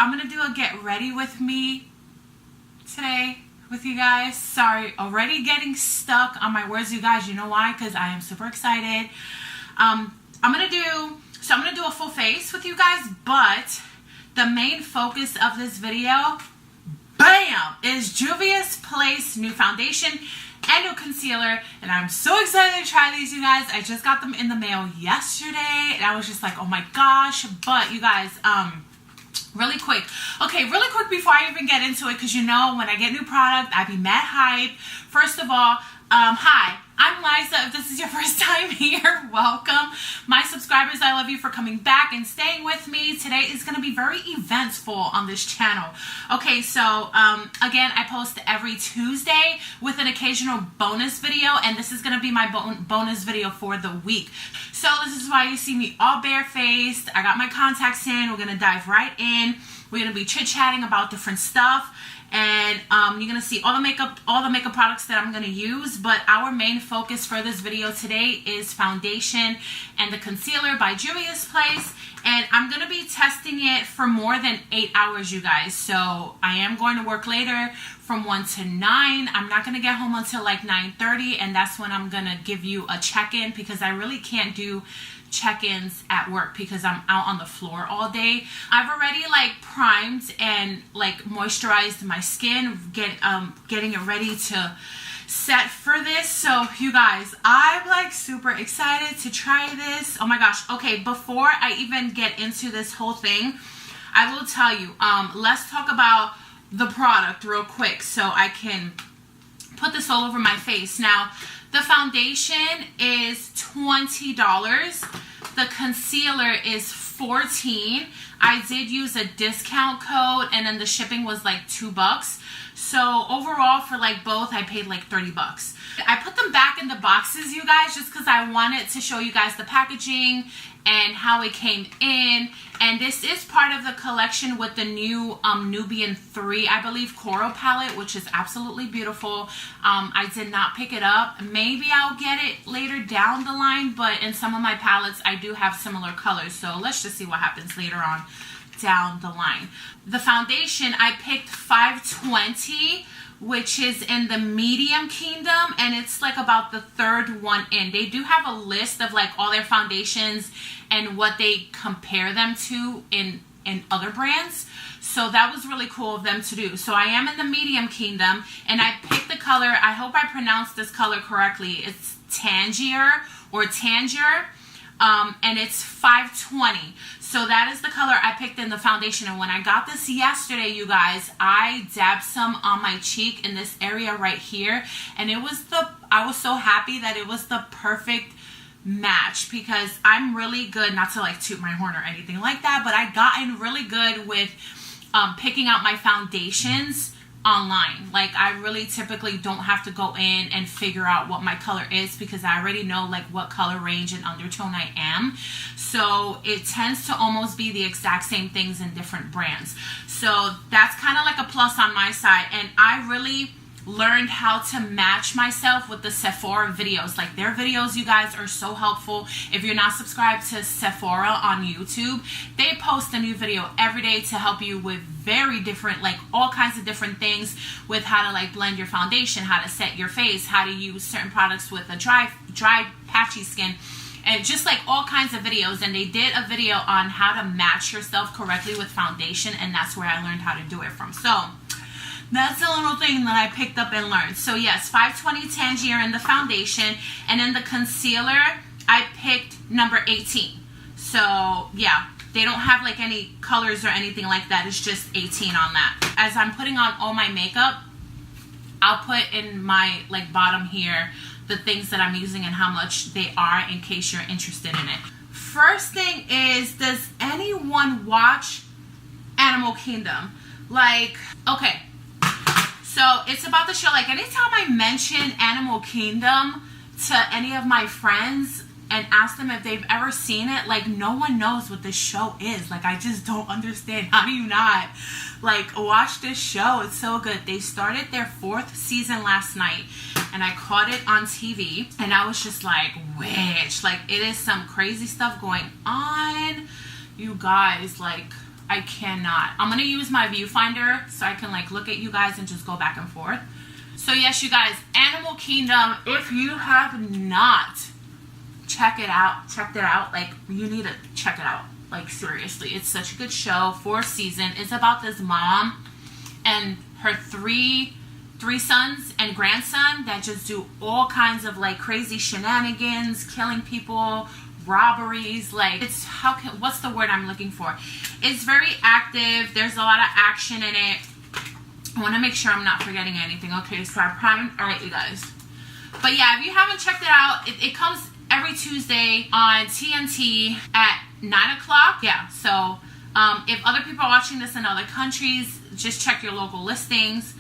I'm gonna do a get ready with me today with you guys. Sorry, already getting stuck on my words, you guys. You know why? Because I am super excited. I'm gonna do a full face with you guys, but the main focus of this video, bam, is Juvia's Place new foundation and new concealer, and I'm so excited to try these, you guys. I just got them in the mail yesterday, and I was just like, oh my gosh. But you guys, really quick before I even get into it, because you know when I get new product, I be mad hype. First of all, hi, I'm Liza. If this is your first time here, welcome. My subscribers, I love you for coming back and staying with me. Today is going to be very eventful on this channel. Okay, so again, I post every Tuesday with an occasional bonus video, and this is going to be my bonus video for the week. So this is why you see me all barefaced. I got my contacts in. We're going to dive right in. We're going to be chit-chatting about different stuff. And you're going to see all the makeup products that I'm going to use. But our main focus for this video today is foundation and the concealer by Juvia's Place. And I'm going to be testing it for more than 8 hours, you guys. So I am going to work later from 1 to 9. I'm not going to get home until like 9:30. And that's when I'm going to give you a check-in, because I really can't do check-ins at work because I'm out on the floor all day. I've already like primed and like moisturized my skin, getting it ready to set for this. So you guys, I'm like super excited to try this. Oh my gosh. Okay, before I even get into this whole thing, I will tell you, let's talk about the product real quick so I can put this all over my face. Now, the foundation is $20. The concealer is $14. I did use a discount code, and then the shipping was like $2. So overall for like both, I paid like 30 bucks. I put them back in the boxes, you guys, just because I wanted to show you guys the packaging and how it came in. And this is part of the collection with the new Nubian 3, I believe, Coral palette, which is absolutely beautiful. I did not pick it up. Maybe I'll get it later down the line, but in some of my palettes, I do have similar colors. So let's just see what happens later on down the line. The foundation, I picked 520, which is in the medium kingdom, and it's like about the third one in. They do have a list of like all their foundations and what they compare them to in other brands. So that was really cool of them to do. So I am in the medium kingdom, and I picked the color, I hope I pronounced this color correctly. It's Tangier or Tangier, and it's 520. So that is the color I picked in the foundation. And when I got this yesterday, you guys, I dabbed some on my cheek in this area right here. And I was so happy that it was the perfect match, because I'm really good, not to like toot my horn or anything like that, but I gotten really good with picking out my foundations online. Like I really typically don't have to go in and figure out what my color is, because I already know like what color range and undertone I am. So it tends to almost be the exact same things in different brands. So that's kind of like a plus on my side. And I really learned how to match myself with the Sephora videos. Like their videos, you guys, are so helpful. If you're not subscribed to Sephora on YouTube, they post a new video every day to help you with very different, like all kinds of different things with how to like blend your foundation, how to set your face, how to use certain products with a dry patchy skin, and just like all kinds of videos. And they did a video on how to match yourself correctly with foundation, and that's where I learned how to do it from. So that's a little thing that I picked up and learned. So yes, 520 Tangier in the foundation, and in the concealer, I picked number 18. So yeah, they don't have like any colors or anything like that. It's just 18 on that. As I'm putting on all my makeup, I'll put in my like bottom here the things that I'm using and how much they are, in case you're interested in it. First thing is, does anyone watch Animal Kingdom? Like, okay, so it's about the show. Like anytime I mention Animal Kingdom to any of my friends and ask them if they've ever seen it, like no one knows what this show is. Like I just don't understand. How do you not like watch this show? It's so good. They started their 4th season last night, and I caught it on TV, and I was just like, which, like, it is some crazy stuff going on, you guys. Like I cannot. I'm gonna use my viewfinder so I can like look at you guys and just go back and forth. So yes, you guys, Animal Kingdom, if you have not checked it out, like you need to check it out. Like seriously, it's such a good show. 4th season. It's about this mom and her three sons and grandson that just do all kinds of like crazy shenanigans, killing people, robberies. Like it's what's the word I'm looking for? It's very active. There's a lot of action in it. I want to make sure I'm not forgetting anything. Okay, so I primed. All right, you guys. But yeah, if you haven't checked it out, it comes every Tuesday on TNT at 9 o'clock. Yeah, so if other people are watching this in other countries, just check your local listings.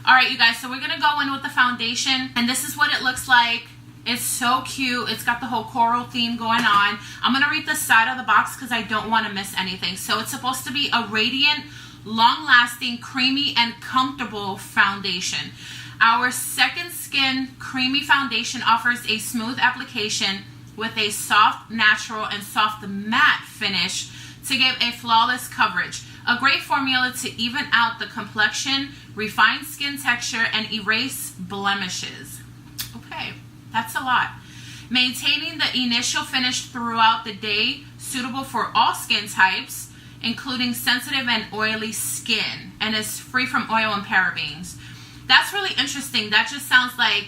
All right, you guys, so we're going to go in with the foundation, and this is what it looks like. It's so cute. It's got the whole coral theme going on. I'm going to read the side of the box because I don't want to miss anything. So it's supposed to be a radiant, long-lasting, creamy, and comfortable foundation. Our Second Skin Creamy Foundation offers a smooth application with a soft, natural, and soft matte finish to give a flawless coverage. A great formula to even out the complexion, refine skin texture, and erase blemishes. Okay, that's a lot. Maintaining the initial finish throughout the day, suitable for all skin types, including sensitive and oily skin, and is free from oil and parabens. That's really interesting. That just sounds like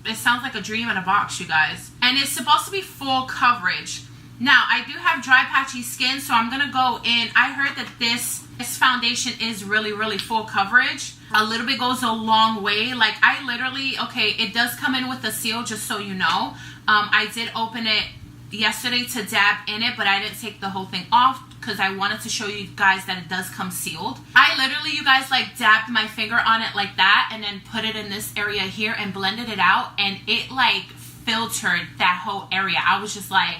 it sounds like a dream in a box, you guys. And it's supposed to be full coverage. Now, I do have dry, patchy skin, so I'm gonna go in. I heard that this foundation is really full coverage. A little bit goes a long way. Like I literally, okay, it does come in with a seal, just so you know. I did open it yesterday to dab in it, but I didn't take the whole thing off because I wanted to show you guys that it does come sealed. I literally, you guys, like dabbed my finger on it like that and then put it in this area here and blended it out, and it like filtered that whole area. I was just like,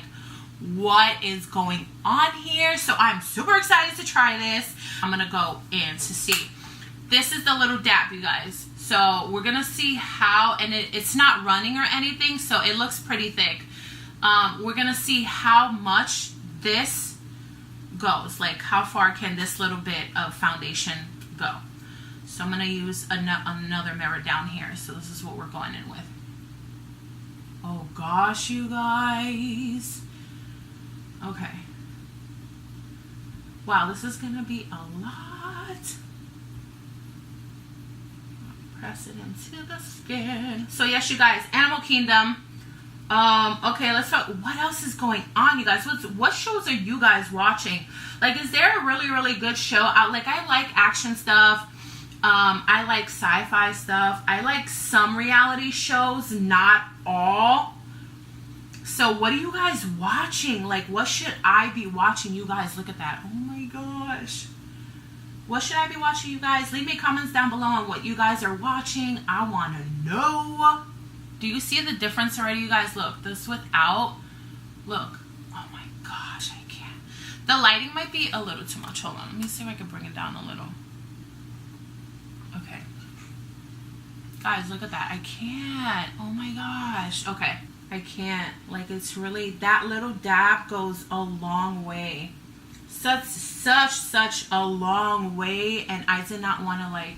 what is going on here? So I'm super excited to try this. I'm gonna go in to see. This is the little dab, you guys. So we're gonna see how, and it's not running or anything, so it looks pretty thick. We're gonna see how much this goes, like how far can this little bit of foundation go. So I'm gonna use another mirror down here. So this is what we're going in with. Oh gosh, you guys. Okay. Wow, this is gonna be a lot. Press it into the skin. So yes, you guys, Animal Kingdom. Okay, let's talk. What else is going on, you guys? What shows are you guys watching? Like, is there a really good show out? Like, I like action stuff. I like sci-fi stuff. I like some reality shows, not all. So what are you guys watching? Like, what should I be watching? You guys, look at that. Oh my gosh. What should I be watching, you guys? Leave me comments down below on what you guys are watching. I want to know. Do you see the difference already, you guys? Look, this without. Look. Oh my gosh, I can't. The lighting might be a little too much. Hold on. Let me see if I can bring it down a little. Okay. Guys, look at that. I can't. Oh my gosh. Okay. I can't. Like, it's really, that little dab goes a long way. Such a long way. And I did not want to, like,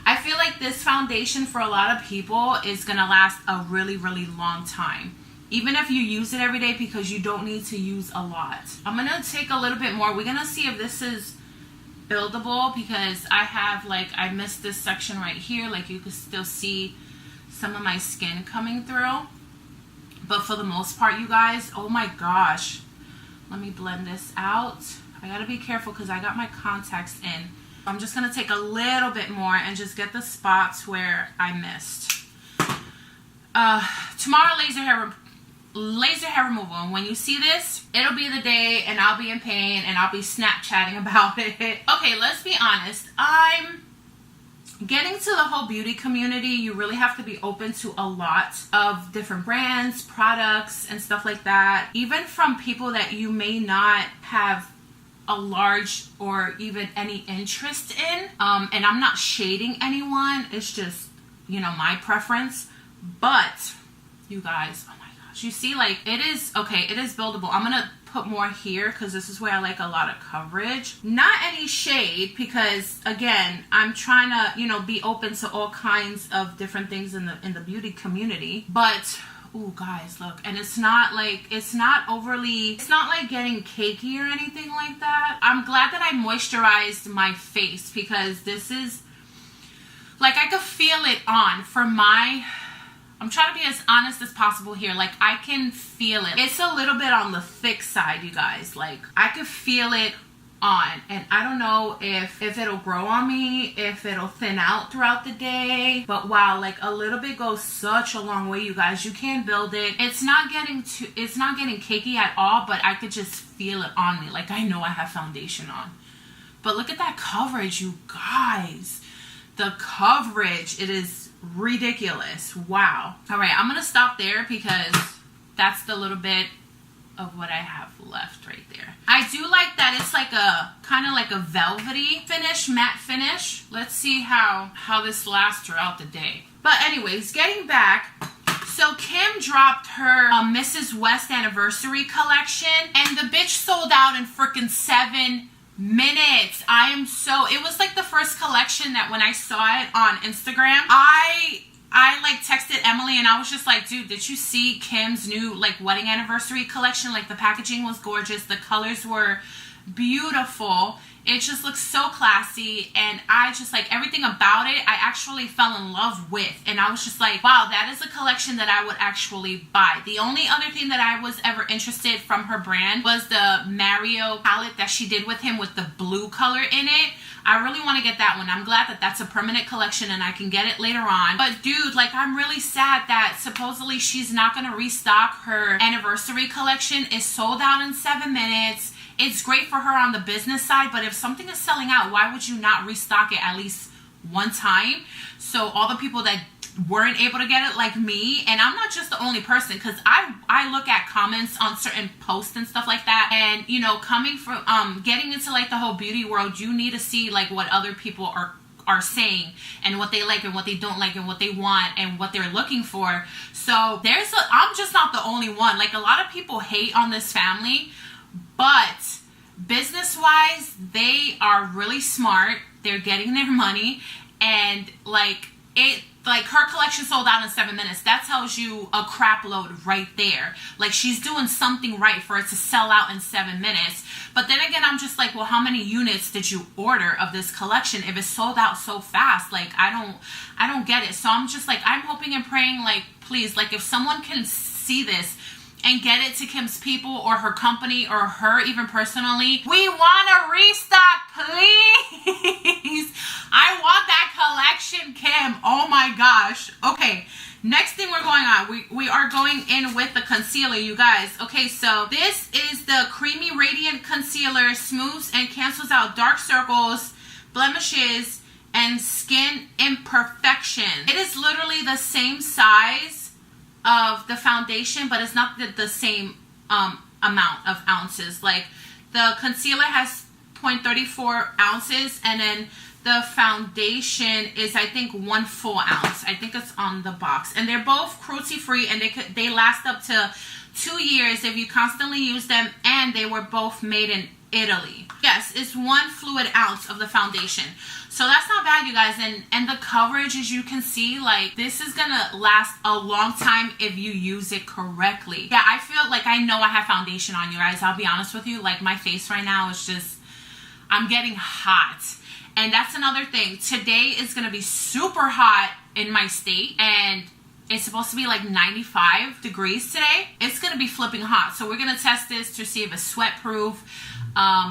I feel like this foundation for a lot of people is going to last a really long time. Even if you use it every day, because you don't need to use a lot. I'm going to take a little bit more. We're going to see if this is buildable, because I have, like, I missed this section right here. Like, you can still see some of my skin coming through. But for the most part, you guys, oh my gosh. Let me blend this out. I gotta be careful because I got my contacts in. I'm just gonna take a little bit more and just get the spots where I missed. Tomorrow, laser hair removal. And when you see this, it'll be the day and I'll be in pain and I'll be Snapchatting about it. Okay, let's be honest. I'm getting to the whole beauty community. You really have to be open to a lot of different brands, products, and stuff like that. Even from people that you may not have a large or even any interest in. And I'm not shading anyone. It's just, you know, my preference. But you guys, oh my gosh, Do you see, like, it is, okay, it is buildable. I'm gonna put more here because this is where I like a lot of coverage. Not any shade, because again, I'm trying to, you know, be open to all kinds of different things in the beauty community. But oh guys, look, and it's not like, it's not overly, it's not like getting cakey or anything like that. I'm glad that I moisturized my face, because this is like, I could feel it on for my, I'm trying to be as honest as possible here. Like, I can feel it. It's a little bit on the thick side, you guys. Like, I could feel it on, and I don't know if it'll grow on me, if it'll thin out throughout the day. But wow, like, a little bit goes such a long way, you guys. You can build it. It's not getting cakey at all, but I could just feel it on me. Like, I know I have foundation on. But look at that coverage, you guys. The coverage, it is ridiculous. Wow. All right, I'm gonna stop there because that's the little bit of what I have left right there. I do like that it's like a kind of like a velvety finish, matte finish. Let's see how this lasts throughout the day. But anyways, getting back, so Kim dropped her Mrs. West anniversary collection, and the bitch sold out in freaking 7 minutes. It was like the first collection that when I saw it on Instagram, I like texted Emily and I was just like, dude, did you see Kim's new like wedding anniversary collection? Like, the packaging was gorgeous, the colors were beautiful, it just looks so classy, and I just like everything about it. I actually fell in love with, and I was just like, wow, that is a collection that I would actually buy. The only other thing that I was ever interested from her brand was the Mario palette that she did with him with the blue color in it. I really want to get that one. I'm glad that that's a permanent collection and I can get it later on. But dude, like, I'm really sad that supposedly she's not going to restock her anniversary collection. It's sold out in 7 minutes. It's great for her on the business side, but if something is selling out, why would you not restock it at least one time? So all the people that weren't able to get it, like me, and I'm not just the only person, because I look at comments on certain posts and stuff like that, and you know, coming from getting into like the whole beauty world, you need to see like what other people are saying and what they like and what they don't like and what they want and what they're looking for. So I'm just not the only one. Like, a lot of people hate on this family, but business wise, they are really smart. They're getting their money, and like her collection sold out in 7 minutes. That tells you a crap load right there. Like, she's doing something right for it to sell out in 7 minutes. But then again, I'm just like, well, how many units did you order of this collection if it's sold out so fast? Like, I don't get it. So I'm just like, I'm hoping and praying, like, please, like, if someone can see this and get it to Kim's people or her company or her even personally, we want a restock, please. I want that collection, Kim. Oh my gosh. Okay, next thing we're going on, we are going in with the concealer, you guys. Okay, so this is the Creamy Radiant Concealer. Smooths and cancels out dark circles, blemishes, and skin imperfections. It is literally the same size of the foundation, but it's not the same amount of ounces. Like, the concealer has 0.34 ounces, and then the foundation is, I think, 1 full ounce. I think it's on the box, and they're both cruelty free, and they last up to 2 years if you constantly use them, and they were both made in Italy. Yes, it's 1 fluid ounce of the foundation. So that's not bad, you guys. And the coverage, as you can see, like, this is gonna last a long time if you use it correctly. Yeah, I feel like I know I have foundation on, you guys. I'll be honest with you. Like, my face right now is just, I'm getting hot. And that's another thing. Today is gonna be super hot in my state, and it's supposed to be like 95 degrees today. It's gonna be flipping hot. So we're gonna test this to see if it's sweat proof.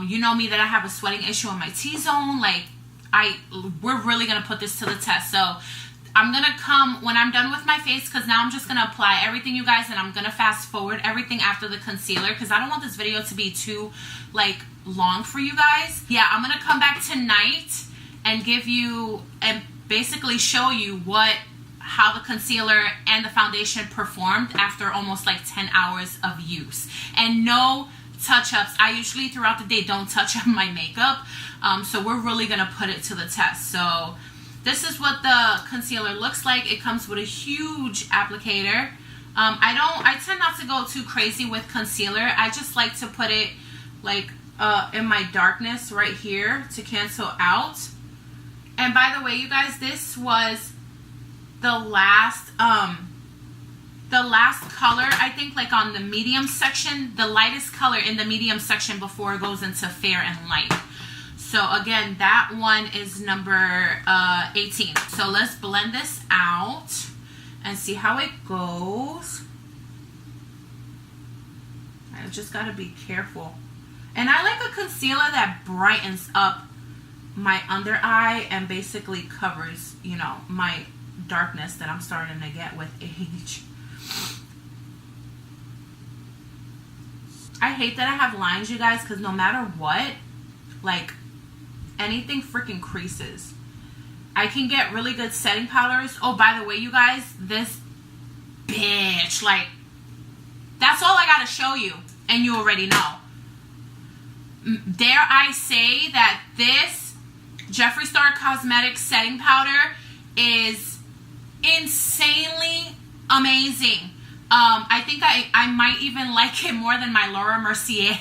You know me, that I have a sweating issue in my T-zone. Like, we're really gonna put this to the test. So I'm gonna come when I'm done with my face, because now I'm just gonna apply everything, you guys, and I'm gonna fast forward everything after the concealer, because I don't want this video to be too like long for you guys. Yeah, I'm gonna come back tonight and give you and basically show you how the concealer and the foundation performed after almost like 10 hours of use. And no touch-ups. I usually throughout the day don't touch up my makeup, so we're really gonna put it to the test. So this is what the concealer looks like. It comes with a huge applicator. I tend not to go too crazy with concealer. I just like to put it like in my darkness right here to cancel out. And by the way, you guys, this was the last color, I think, like on the medium section, the lightest color in the medium section before it goes into fair and light. So again, that one is number 18. So let's blend this out and see how it goes. I just gotta be careful. And I like a concealer that brightens up my under eye and basically covers, you know, my darkness that I'm starting to get with age. I hate that I have lines, you guys, because no matter what, like, anything freaking creases. I can get really good setting powders. Oh, by the way, you guys, this bitch, like, that's all I gotta show you, and you already know. Dare I say that this Jeffree Star Cosmetics setting powder is insanely amazing. I think I might even like it more than my Laura Mercier.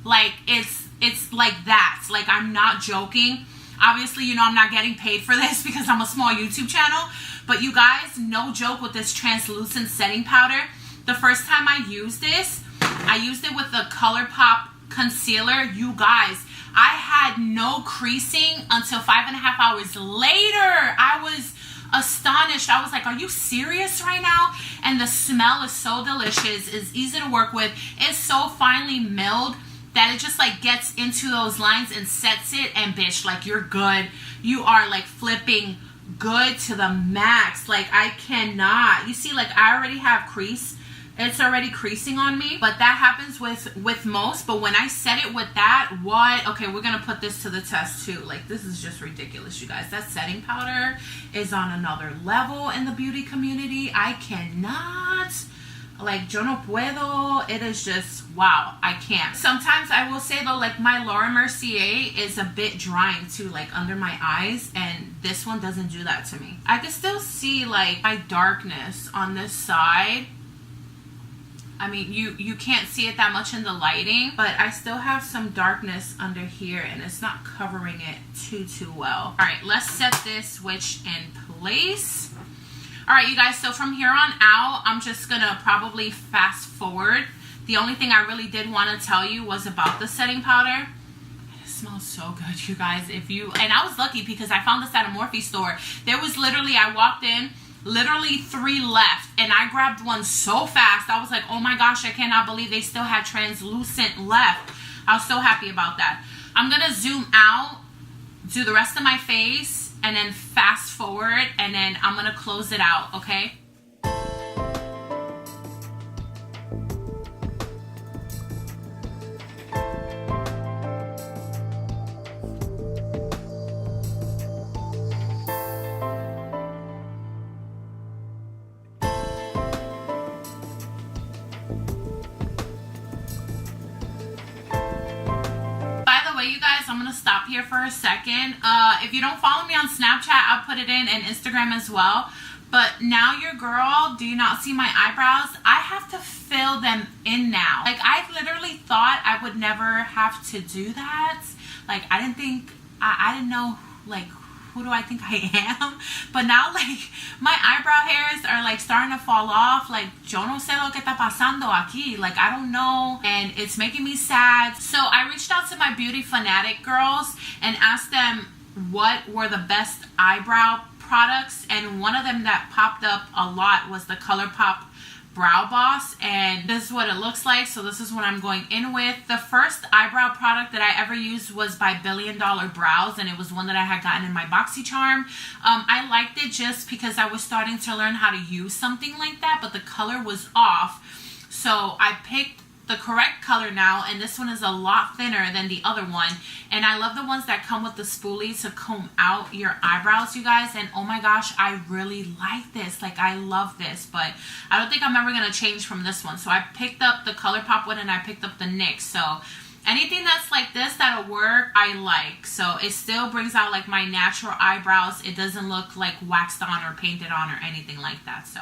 Like, it's like that. Like, I'm not joking. Obviously, you know, I'm not getting paid for this because I'm a small YouTube channel. But you guys, no joke with this translucent setting powder. The first time I used this, I used it with the ColourPop concealer. You guys, I had no creasing until 5.5 hours later. I was astonished. I was like, are you serious right now? And the smell is so delicious. It's easy to work with. It's so finely milled that it just like gets into those lines and sets it, and bitch, like, you're good. You are like flipping good to the max. Like, I cannot. You see, like, I already have crease. It's already creasing on me, but that happens with most. But when I set it with that, what? Okay, we're gonna put this to the test too. Like, this is just ridiculous, you guys. That setting powder is on another level in the beauty community. I cannot, like, yo no puedo. It is just, wow, I can't. Sometimes I will say though, like, my Laura Mercier is a bit drying too, like under my eyes, and this one doesn't do that to me. I can still see like my darkness on this side. I mean, you can't see it that much in the lighting, but I still have some darkness under here, and it's not covering it too well. All right, let's set this switch in place. All right, you guys, so from here on out, I'm just gonna probably fast forward. The only thing I really did want to tell you was about the setting powder. It smells so good, you guys. And I was lucky because I found this at a Morphe store. There was literally, I walked in, literally 3 left, and I grabbed one so fast. I was like, oh my gosh, I cannot believe they still had translucent left. I was so happy about that. I'm gonna zoom out, do the rest of my face, and then fast forward, and then I'm gonna close it out, okay? You guys, I'm gonna stop here for a second. If you don't follow me on Snapchat, I'll put it in, and Instagram as well. But now your girl, do you not see my eyebrows? I have to fill them in now. Like, I literally thought I would never have to do that. Like, I didn't think, I didn't know, like, who do I think I am? But now, like, my eyebrow hairs are like starting to fall off. Like, yo no sé lo que está pasando aquí. Like, I don't know, and it's making me sad. So I reached out to my beauty fanatic girls and asked them what were the best eyebrow products, and one of them that popped up a lot was the ColourPop Brow Boss, and this is what it looks like. So this is what I'm going in with. The first eyebrow product that I ever used was by Billion Dollar Brows, and it was one that I had gotten in my BoxyCharm. I liked it just because I was starting to learn how to use something like that, but the color was off. So I picked the correct color now, and this one is a lot thinner than the other one, and I love the ones that come with the spoolie to comb out your eyebrows, you guys. And oh my gosh, I really like this. Like, I love this, but I don't think I'm ever gonna change from this one. So I picked up the ColourPop one, and I picked up the NYX. So anything that's like this that'll work, I like. So it still brings out like my natural eyebrows. It doesn't look like waxed on or painted on or anything like that. So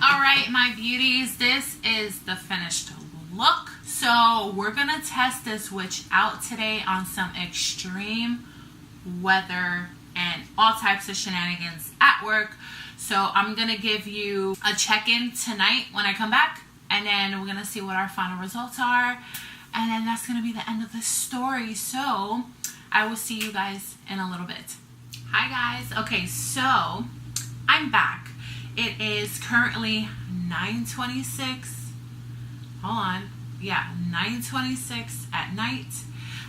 Alright, my beauties, this is the finished look. So we're gonna test this witch out today on some extreme weather and all types of shenanigans at work. So I'm gonna give you a check-in tonight when I come back, and then we're gonna see what our final results are, and then that's gonna be the end of the story. So I will see you guys in a little bit. Hi guys. Okay, so I'm back. It is currently 9:26. Hold on. Yeah, 9:26 at night.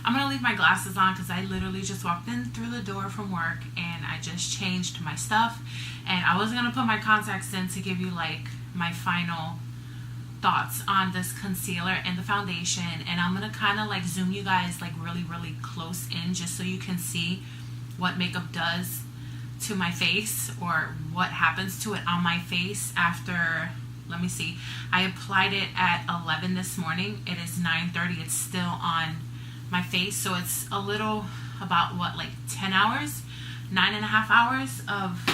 I'm going to leave my glasses on because I literally just walked in through the door from work and I just changed my stuff. And I was going to put my contacts in to give you like my final thoughts on this concealer and the foundation. And I'm going to kind of like zoom you guys like really, really close in just so you can see what makeup does to my face, or what happens to it on my face after, let me see, I applied it at 11 this morning. It is 9:30. It's still on my face, so it's a little, about what, like 10 hours, 9.5 hours of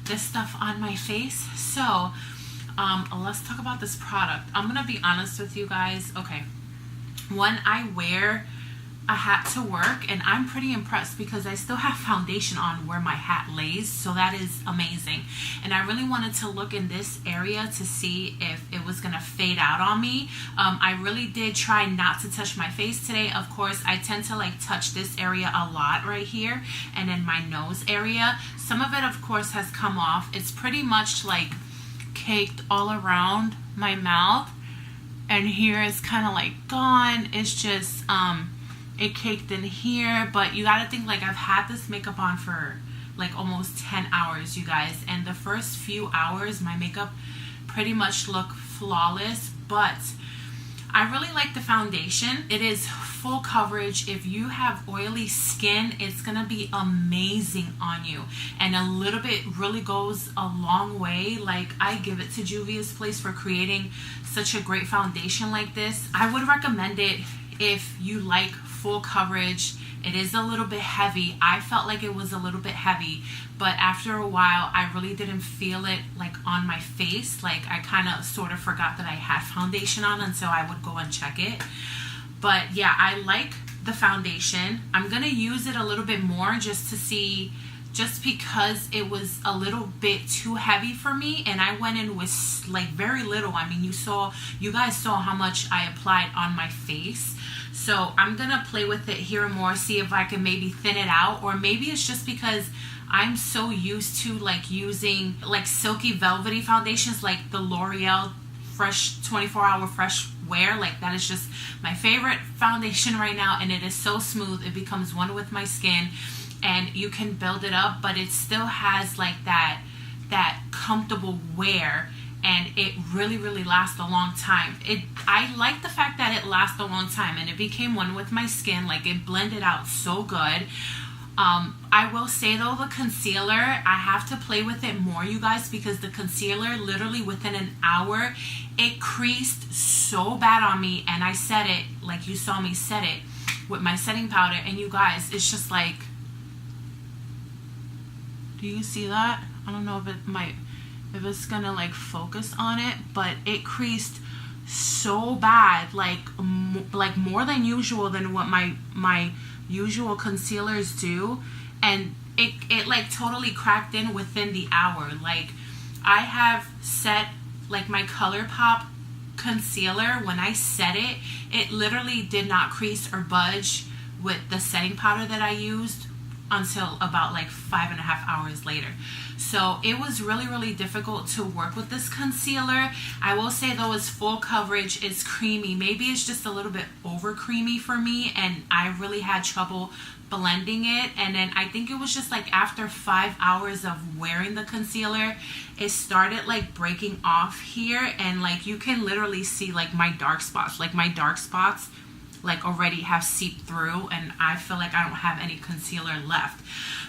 this stuff on my face. So let's talk about this product. I'm gonna be honest with you guys. Okay, when I wear a hat to work, and I'm pretty impressed because I still have foundation on where my hat lays, so that is amazing. And I really wanted to look in this area to see if it was gonna fade out on me. I really did try not to touch my face today. Of course, I tend to like touch this area a lot right here, and then my nose area. Some of it of course has come off. It's pretty much like caked all around my mouth, and here is kind of like gone. It's just it caked in here, but you gotta think, like, I've had this makeup on for like almost 10 hours, you guys, and the first few hours my makeup pretty much looked flawless. But I really like the foundation. It is full coverage. If you have oily skin, it's gonna be amazing on you, and a little bit really goes a long way. Like, I give it to Juvia's Place for creating such a great foundation like this. I would recommend it if you like full coverage. It is a little bit heavy. I felt like it was a little bit heavy, but after a while I really didn't feel it like on my face. Like, I kind of sort of forgot that I had foundation on until I would go and check it. But yeah, I like the foundation. I'm gonna use it a little bit more just to see, just because it was a little bit too heavy for me, and I went in with like very little. I mean, you guys saw how much I applied on my face. So I'm gonna play with it here more, see if I can maybe thin it out, or maybe it's just because I'm so used to like using like silky velvety foundations like the L'Oreal Fresh 24-Hour Fresh Wear. Like, that is just my favorite foundation right now, and it is so smooth. It becomes one with my skin, and you can build it up, but it still has like that comfortable wear, and it really, really lasts a long time. I like the fact that it lasts a long time, and it became one with my skin. Like, it blended out so good. I will say though, the concealer, I have to play with it more, you guys, because the concealer, literally within an hour, it creased so bad on me, and I set it, like you saw me set it with my setting powder, and you guys, it's just like, do you see that? I don't know if it's gonna like focus on it, but it creased so bad, like more than usual, than what my usual concealers do. and it like totally cracked in within the hour. Like, I have set like my ColourPop concealer, when I set it, it literally did not crease or budge with the setting powder that I used until about like 5.5 hours later. So it was really difficult to work with this concealer. I will say though, it's full coverage, it's creamy. Maybe it's just a little bit over creamy for me, and I really had trouble blending it. And then I think it was just like after 5 hours of wearing the concealer, it started like breaking off here, and like you can literally see like my dark spots. Like my dark spots like already have seeped through, and I feel like I don't have any concealer left.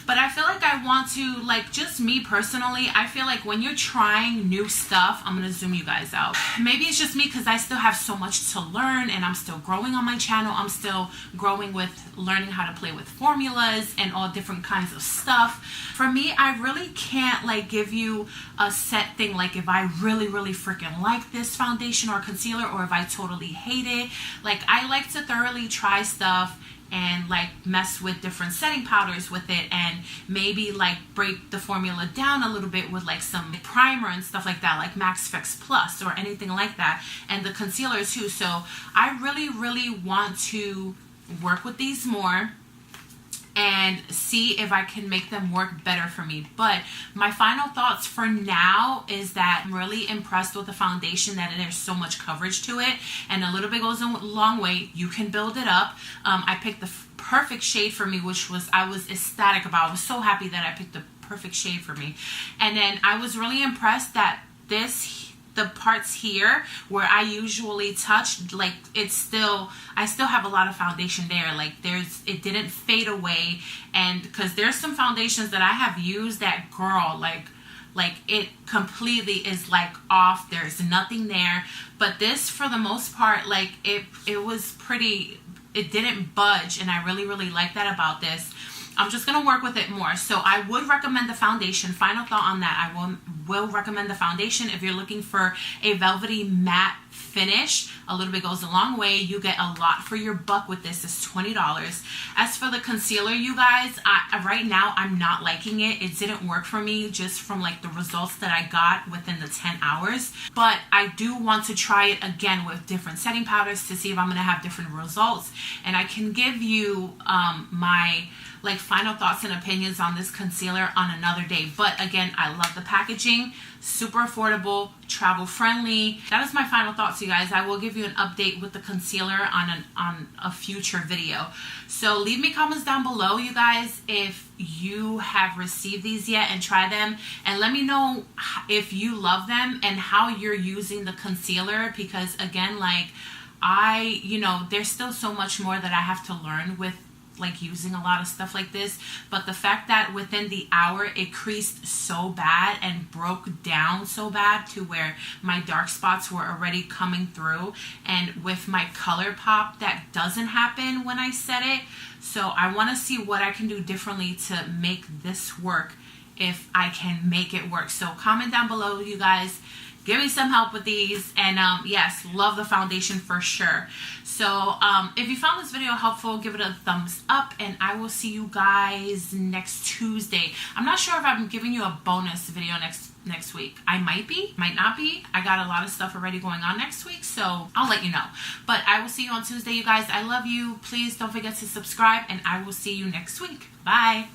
But I feel like I want to, like, just me personally, I feel like when you're trying new stuff, I'm gonna zoom you guys out. Maybe it's just me because I still have so much to learn, and I'm still growing on my channel. I'm still growing with learning how to play with formulas and all different kinds of stuff. For me, I really can't like give you a set thing, like if I really freaking like this foundation or concealer, or if I totally hate it. Like, I like to thoroughly try stuff and like mess with different setting powders with it, and maybe like break the formula down a little bit with like some primer and stuff like that, like Max Fix Plus or anything like that, and the concealer too. So I really want to work with these more and see if I can make them work better for me. But my final thoughts for now is that I'm really impressed with the foundation, that there's so much coverage to it, and a little bit goes a long way. You can build it up. I picked the perfect shade for me, which was, I was ecstatic about. I was so happy that I picked the perfect shade for me. And then I was really impressed that the parts here where I usually touch, like I still have a lot of foundation there. Like it didn't fade away. And because there's some foundations that I have used that, girl, like it completely is like off. There's nothing there. But this, for the most part, like it was pretty, it didn't budge, and I really like that about this. I'm just going to work with it more. So I would recommend the foundation. Final thought on that, I will recommend the foundation if you're looking for a velvety matte finish. A little bit goes a long way. You get a lot for your buck with this. It's $20. As for the concealer, you guys, right now I'm not liking it. It didn't work for me, just from like the results that I got within the 10 hours. But I do want to try it again with different setting powders to see if I'm going to have different results. And I can give you my like final thoughts and opinions on this concealer on another day. But again, I love the packaging, super affordable, travel friendly. That is my final thoughts, you guys. I will give you an update with the concealer on a future video. So leave me comments down below, you guys, if you have received these yet and try them, and let me know if you love them and how you're using the concealer, because again, like you know, there's still so much more that I have to learn with like using a lot of stuff like this. But the fact that within the hour it creased so bad and broke down so bad to where my dark spots were already coming through, and with my ColourPop that doesn't happen when I set it. So I want to see what I can do differently to make this work, if I can make it work. So comment down below, you guys. Give me some help with these. And yes, love the foundation for sure. So if you found this video helpful, give it a thumbs up, and I will see you guys next Tuesday. I'm not sure if I'm giving you a bonus video next week. I might be, might not be. I got a lot of stuff already going on next week, so I'll let you know. But I will see you on Tuesday, you guys. I love you. Please don't forget to subscribe, and I will see you next week. Bye.